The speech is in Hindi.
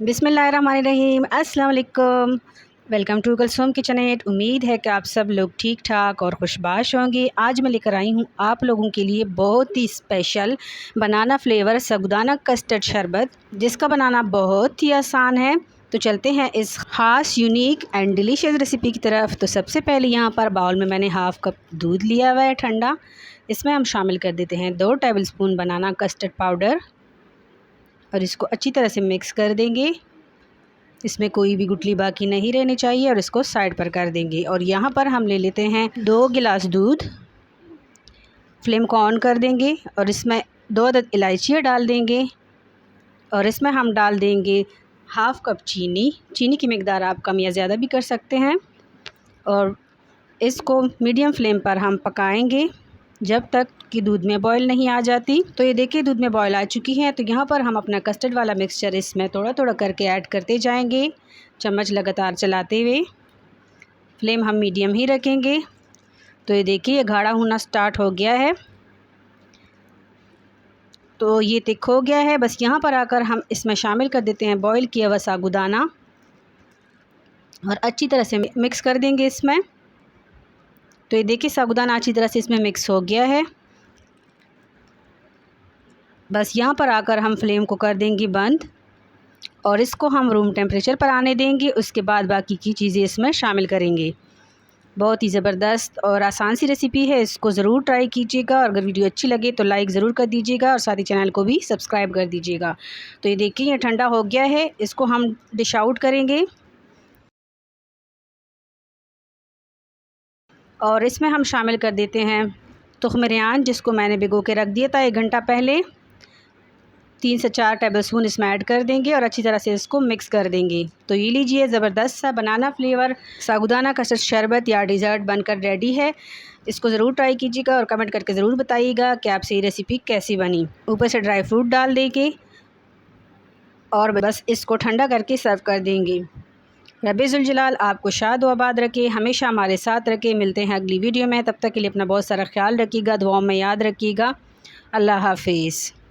बिस्मिल्लाहिर्रहमानिर्रहीम। अस्सलाम वालेकुम। Welcome to Kulsoom kitchenette. उम्मीद है कि आप सब लोग ठीक ठाक और खुशबाश होंगे। आज मैं लेकर आई हूँ आप लोगों के लिए बहुत ही स्पेशल बनाना फ्लेवर साबूदाना कस्टर्ड शरबत, जिसका बनाना बहुत ही आसान है। तो चलते हैं इस ख़ास यूनिक एंड डिलीशियस रेसिपी की तरफ। तो सबसे पहले यहाँ पर बाउल में मैंने हाफ़ कप दूध लिया हुआ है ठंडा। इसमें हम शामिल कर देते हैं 2 टेबलस्पून बनाना कस्टर्ड पाउडर और इसको अच्छी तरह से मिक्स कर देंगे। इसमें कोई भी गुठली बाकी नहीं रहनी चाहिए और इसको साइड पर कर देंगे। और यहाँ पर हम ले लेते हैं 2 गिलास दूध। फ्लेम को ऑन कर देंगे और इसमें 2 अदद इलायचियाँ डाल देंगे और इसमें हम डाल देंगे हाफ़ कप चीनी। चीनी की मिकदार आप कम या ज़्यादा भी कर सकते हैं और इसको मीडियम फ्लेम पर हम पकाएंगे जब तक कि दूध में बॉयल नहीं आ जाती। तो ये देखिए दूध में बॉयल आ चुकी है। तो यहाँ पर हम अपना कस्टर्ड वाला मिक्सचर इसमें थोड़ा थोड़ा करके ऐड करते जाएंगे, चम्मच लगातार चलाते हुए। फ्लेम हम मीडियम ही रखेंगे। तो ये देखिए ये गाढ़ा होना स्टार्ट हो गया है। तो ये थिक हो गया है। बस यहाँ पर आकर हम इसमें शामिल कर देते हैं बॉयल किया हुआ साबूदाना और अच्छी तरह से मिक्स कर देंगे इसमें। तो ये देखिए साबूदाना अच्छी तरह से इसमें मिक्स हो गया है। बस यहाँ पर आकर हम फ्लेम को कर देंगे बंद और इसको हम रूम टेम्परेचर पर आने देंगे। उसके बाद बाकी की चीज़ें इसमें शामिल करेंगे। बहुत ही ज़बरदस्त और आसान सी रेसिपी है, इसको ज़रूर ट्राई कीजिएगा। और अगर वीडियो अच्छी लगे तो लाइक ज़रूर कर दीजिएगा और साथ ही चैनल को भी सब्सक्राइब कर दीजिएगा। तो ये देखिए ये ठंडा हो गया है, इसको हम डिश आउट करेंगे और इसमें हम शामिल कर देते हैं तुख्म रेहान, जिसको मैंने भिगो के रख दिया था 1 घंटा पहले। 3 से 4 टेबलस्पून इसमें ऐड कर देंगे और अच्छी तरह से इसको मिक्स कर देंगे। तो ये लीजिए ज़बरदस्त सा बनाना फ्लेवर साबूदाना कस्टर्ड शरबत या डिज़र्ट बनकर रेडी है। इसको ज़रूर ट्राई कीजिएगा और कमेंट करके ज़रूर बताइएगा कि आपसे ये रेसिपी कैसी बनी। ऊपर से ड्राई फ्रूट डाल देंगे और बस इसको ठंडा करके सर्व कर देंगे। रब्बे ज़ुल जलाल आपको शाद व आबाद रखे, हमेशा हमारे साथ रखे। मिलते हैं अगली वीडियो में, तब तक के लिए अपना बहुत सारा ख्याल रखिएगा, दुआओं में याद रखिएगा। अल्लाह हाफिज़।